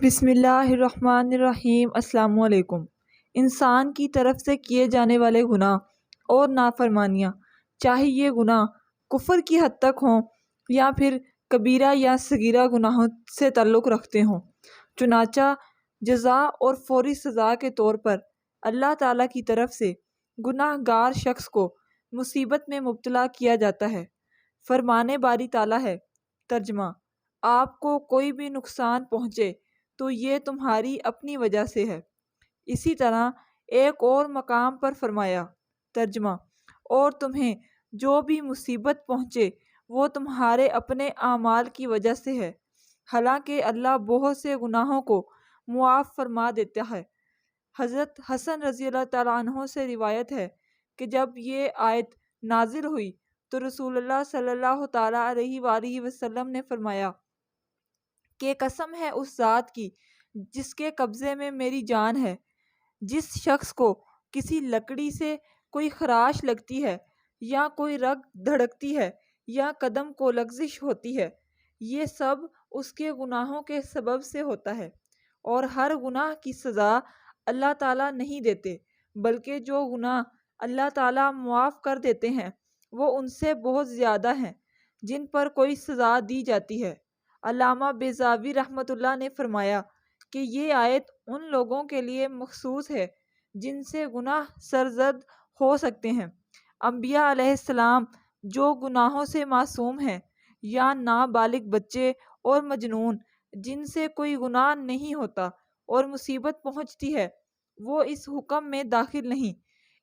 بسم اللہ الرحمن الرحیم۔ السلام علیکم۔ انسان کی طرف سے کیے جانے والے گناہ اور نافرمانیاں، چاہے یہ گناہ کفر کی حد تک ہوں یا پھر کبیرہ یا صغیرہ گناہوں سے تعلق رکھتے ہوں، چنانچہ جزا اور فوری سزا کے طور پر اللہ تعالیٰ کی طرف سے گناہ گار شخص کو مصیبت میں مبتلا کیا جاتا ہے۔ فرمانے باری تعالیٰ ہے، ترجمہ: آپ کو کوئی بھی نقصان پہنچے تو یہ تمہاری اپنی وجہ سے ہے۔ اسی طرح ایک اور مقام پر فرمایا، ترجمہ: اور تمہیں جو بھی مصیبت پہنچے وہ تمہارے اپنے اعمال کی وجہ سے ہے، حالانکہ اللہ بہت سے گناہوں کو معاف فرما دیتا ہے۔ حضرت حسن رضی اللہ تعالیٰ عنہ سے روایت ہے کہ جب یہ آیت نازل ہوئی تو رسول اللہ صلی اللہ تعالیٰ علیہ وآلہ وسلم نے فرمایا کہ قسم ہے اس ذات کی جس کے قبضے میں میری جان ہے، جس شخص کو کسی لکڑی سے کوئی خراش لگتی ہے یا کوئی رگ دھڑکتی ہے یا قدم کو لغزش ہوتی ہے، یہ سب اس کے گناہوں کے سبب سے ہوتا ہے، اور ہر گناہ کی سزا اللہ تعالیٰ نہیں دیتے، بلکہ جو گناہ اللہ تعالیٰ معاف کر دیتے ہیں وہ ان سے بہت زیادہ ہیں جن پر کوئی سزا دی جاتی ہے۔ علامہ بیضاوی رحمۃ اللہ نے فرمایا کہ یہ آیت ان لوگوں کے لیے مخصوص ہے جن سے گناہ سرزد ہو سکتے ہیں۔ انبیاء علیہ السلام جو گناہوں سے معصوم ہیں، یا نابالغ بچے اور مجنون جن سے کوئی گناہ نہیں ہوتا اور مصیبت پہنچتی ہے، وہ اس حکم میں داخل نہیں۔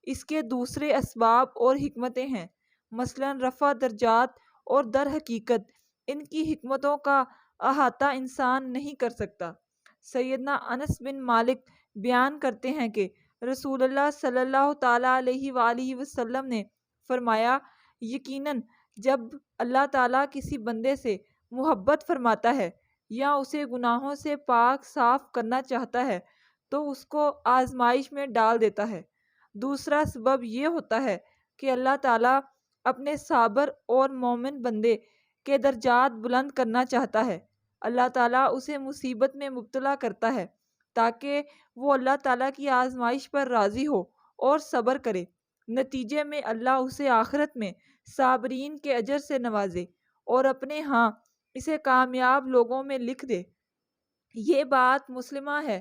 اس کے دوسرے اسباب اور حکمتیں ہیں، مثلا رفع درجات، اور در حقیقت ان کی حکمتوں کا احاطہ انسان نہیں کر سکتا۔ سیدنا انس بن مالک بیان کرتے ہیں کہ رسول اللہ صلی اللہ تعالیٰ علیہ وآلہ وسلم نے فرمایا، یقیناً جب اللہ تعالیٰ کسی بندے سے محبت فرماتا ہے یا اسے گناہوں سے پاک صاف کرنا چاہتا ہے تو اس کو آزمائش میں ڈال دیتا ہے۔ دوسرا سبب یہ ہوتا ہے کہ اللہ تعالیٰ اپنے صابر اور مومن بندے کے درجات بلند کرنا چاہتا ہے۔ اللہ تعالیٰ اسے مصیبت میں مبتلا کرتا ہے تاکہ وہ اللہ تعالیٰ کی آزمائش پر راضی ہو اور صبر کرے، نتیجے میں اللہ اسے آخرت میں صابرین کے اجر سے نوازے اور اپنے ہاں اسے کامیاب لوگوں میں لکھ دے۔ یہ بات مسلمہ ہے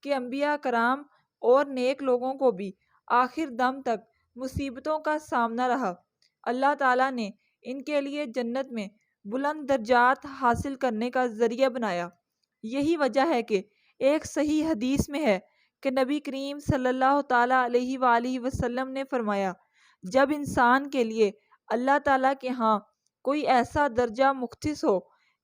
کہ انبیاء کرام اور نیک لوگوں کو بھی آخر دم تک مصیبتوں کا سامنا رہا۔ اللہ تعالیٰ نے ان کے لیے جنت میں بلند درجات حاصل کرنے کا ذریعہ بنایا۔ یہی وجہ ہے کہ ایک صحیح حدیث میں ہے کہ نبی کریم صلی اللہ تعالیٰ علیہ وآلہ وسلم نے فرمایا، جب انسان کے لیے اللہ تعالیٰ کے ہاں کوئی ایسا درجہ مختص ہو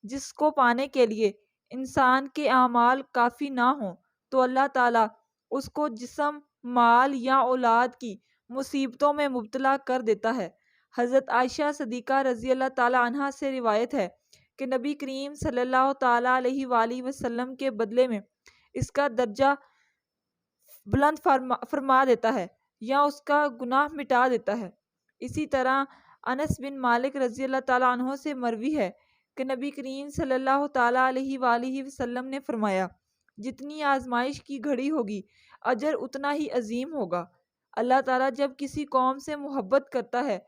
جس کو پانے کے لیے انسان کے اعمال کافی نہ ہوں تو اللہ تعالیٰ اس کو جسم، مال یا اولاد کی مصیبتوں میں مبتلا کر دیتا ہے۔ حضرت عائشہ صدیقہ رضی اللہ تعالیٰ عنہا سے روایت ہے کہ نبی کریم صلی اللہ تعالیٰ علیہ وآلہ وسلم کے بدلے میں اس کا درجہ بلند فرما دیتا ہے یا اس کا گناہ مٹا دیتا ہے۔ اسی طرح انس بن مالک رضی اللہ تعالیٰ عنہ سے مروی ہے کہ نبی کریم صلی اللہ تعالیٰ علیہ وآلہ وسلم نے فرمایا، جتنی آزمائش کی گھڑی ہوگی اجر اتنا ہی عظیم ہوگا۔ اللہ تعالیٰ جب کسی قوم سے محبت کرتا ہے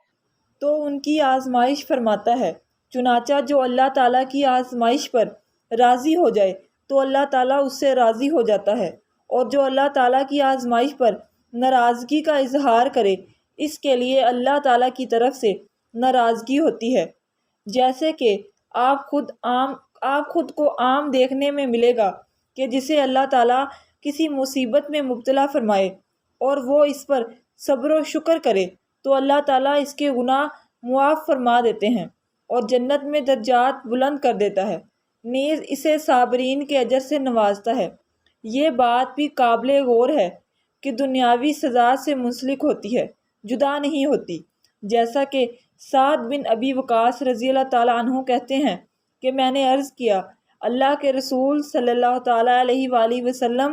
تو ان کی آزمائش فرماتا ہے، چنانچہ جو اللہ تعالیٰ کی آزمائش پر راضی ہو جائے تو اللہ تعالیٰ اس سے راضی ہو جاتا ہے، اور جو اللہ تعالیٰ کی آزمائش پر ناراضگی کا اظہار کرے اس کے لیے اللہ تعالیٰ کی طرف سے ناراضگی ہوتی ہے۔ جیسے کہ آپ خود کو عام دیکھنے میں ملے گا کہ جسے اللہ تعالیٰ کسی مصیبت میں مبتلا فرمائے اور وہ اس پر صبر و شکر کرے تو اللہ تعالیٰ اس کے گناہ معاف فرما دیتے ہیں اور جنت میں درجات بلند کر دیتا ہے، نیز اسے صابرین کے اجر سے نوازتا ہے۔ یہ بات بھی قابل غور ہے کہ دنیاوی سزا سے منسلک ہوتی ہے، جدا نہیں ہوتی، جیسا کہ سعد بن ابی وقاص رضی اللہ تعالیٰ عنہ کہتے ہیں کہ میں نے عرض کیا، اللہ کے رسول صلی اللہ تعالیٰ علیہ وآلہ وسلم،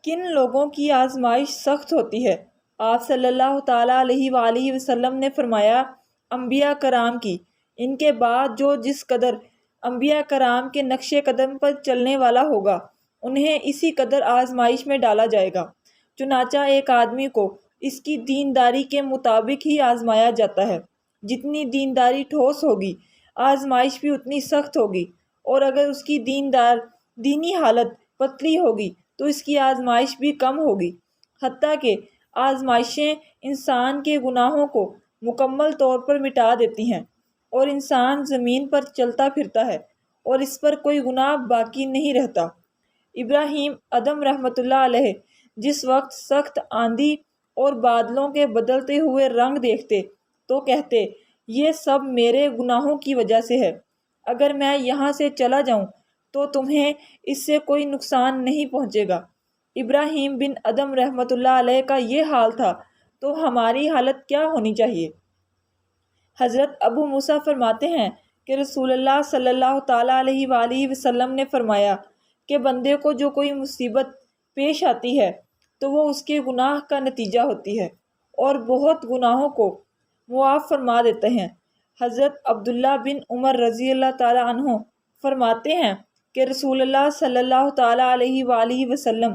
کن لوگوں کی آزمائش سخت ہوتی ہے؟ آپ صلی اللہ تعالیٰ علیہ وآلہ وسلم نے فرمایا، انبیاء کرام کی۔ ان کے بعد جو جس قدر انبیاء کرام کے نقش قدم پر چلنے والا ہوگا انہیں اسی قدر آزمائش میں ڈالا جائے گا۔ چنانچہ ایک آدمی کو اس کی دینداری کے مطابق ہی آزمایا جاتا ہے۔ جتنی دینداری ٹھوس ہوگی، آزمائش بھی اتنی سخت ہوگی، اور اگر اس کی دینی حالت پتلی ہوگی تو اس کی آزمائش بھی کم ہوگی۔ حتیٰ کہ آزمائشیں انسان کے گناہوں کو مکمل طور پر مٹا دیتی ہیں، اور انسان زمین پر چلتا پھرتا ہے اور اس پر کوئی گناہ باقی نہیں رہتا۔ ابراہیم ادم رحمۃ اللہ علیہ جس وقت سخت آندھی اور بادلوں کے بدلتے ہوئے رنگ دیکھتے تو کہتے، یہ سب میرے گناہوں کی وجہ سے ہے۔ اگر میں یہاں سے چلا جاؤں تو تمہیں اس سے کوئی نقصان نہیں پہنچے گا۔ ابراہیم بن ادم رحمۃ اللہ علیہ کا یہ حال تھا تو ہماری حالت کیا ہونی چاہیے؟ حضرت ابو موسیٰ فرماتے ہیں کہ رسول اللہ صلی اللہ تعالیٰ علیہ وآلہ وسلم نے فرمایا کہ بندے کو جو کوئی مصیبت پیش آتی ہے تو وہ اس کے گناہ کا نتیجہ ہوتی ہے، اور بہت گناہوں کو معاف فرما دیتے ہیں۔ حضرت عبداللہ بن عمر رضی اللہ تعالیٰ عنہ فرماتے ہیں کہ رسول اللہ صلی اللہ تعالیٰ علیہ وآلہ وسلم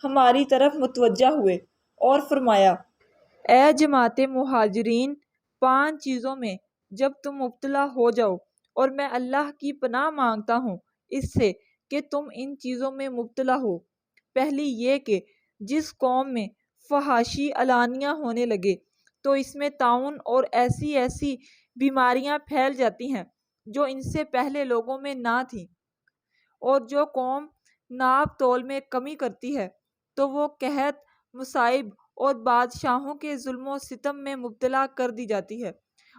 ہماری طرف متوجہ ہوئے اور فرمایا، اے جماعت مہاجرین، 5 چیزوں میں جب تم مبتلا ہو جاؤ، اور میں اللہ کی پناہ مانگتا ہوں اس سے کہ تم ان چیزوں میں مبتلا ہو۔ پہلی یہ کہ جس قوم میں فحاشی علانیہ ہونے لگے تو اس میں طاعون اور ایسی ایسی بیماریاں پھیل جاتی ہیں جو ان سے پہلے لوگوں میں نہ تھیں، اور جو قوم ناپ تول میں کمی کرتی ہے تو وہ قحط، مصائب اور بادشاہوں کے ظلم و ستم میں مبتلا کر دی جاتی ہے،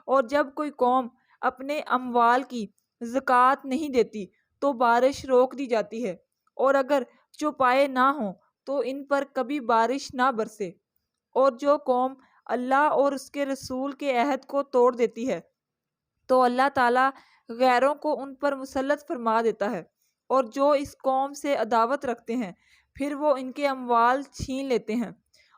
اور جب کوئی قوم اپنے اموال کی زکوٰۃ نہیں دیتی تو بارش روک دی جاتی ہے، اور اگر چوپائے نہ ہوں تو ان پر کبھی بارش نہ برسے، اور جو قوم اللہ اور اس کے رسول کے عہد کو توڑ دیتی ہے تو اللہ تعالیٰ غیروں کو ان پر مسلط فرما دیتا ہے، اور جو اس قوم سے عداوت رکھتے ہیں پھر وہ ان کے اموال چھین لیتے ہیں،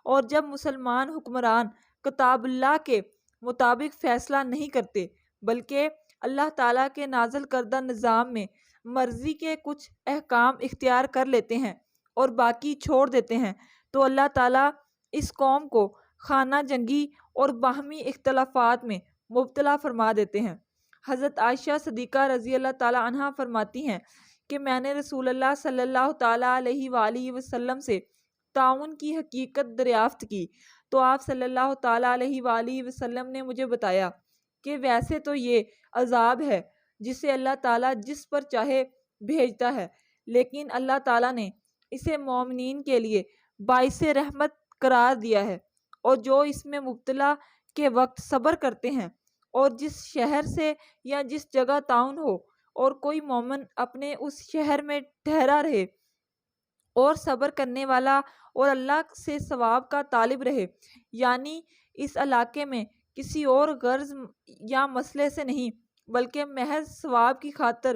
اور جب مسلمان حکمران کتاب اللہ کے مطابق فیصلہ نہیں کرتے بلکہ اللہ تعالیٰ کے نازل کردہ نظام میں مرضی کے کچھ احکام اختیار کر لیتے ہیں اور باقی چھوڑ دیتے ہیں تو اللہ تعالیٰ اس قوم کو خانہ جنگی اور باہمی اختلافات میں مبتلا فرما دیتے ہیں۔ حضرت عائشہ صدیقہ رضی اللہ تعالیٰ عنہا فرماتی ہیں کہ میں نے رسول اللہ صلی اللہ تعالیٰ علیہ وآلہ وسلم سے طاعون کی حقیقت دریافت کی تو آپ صلی اللہ تعالیٰ علیہ وآلہ وسلم نے مجھے بتایا کہ ویسے تو یہ عذاب ہے جسے اللہ تعالیٰ جس پر چاہے بھیجتا ہے، لیکن اللہ تعالیٰ نے اسے مومنین کے لیے باعث رحمت قرار دیا ہے، اور جو اس میں مبتلا کے وقت صبر کرتے ہیں، اور جس شہر سے یا جس جگہ طاعون ہو اور کوئی مومن اپنے اس شہر میں ٹھہرا رہے اور صبر کرنے والا اور اللہ سے ثواب کا طالب رہے، یعنی اس علاقے میں کسی اور غرض یا مسئلے سے نہیں بلکہ محض ثواب کی خاطر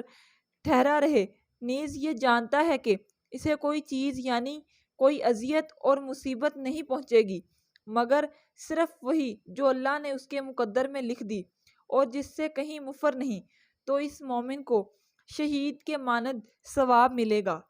ٹھہرا رہے، نیز یہ جانتا ہے کہ اسے کوئی چیز یعنی کوئی اذیت اور مصیبت نہیں پہنچے گی مگر صرف وہی جو اللہ نے اس کے مقدر میں لکھ دی اور جس سے کہیں مفر نہیں، تو اس مومن کو شہید کے مانند ثواب ملے گا۔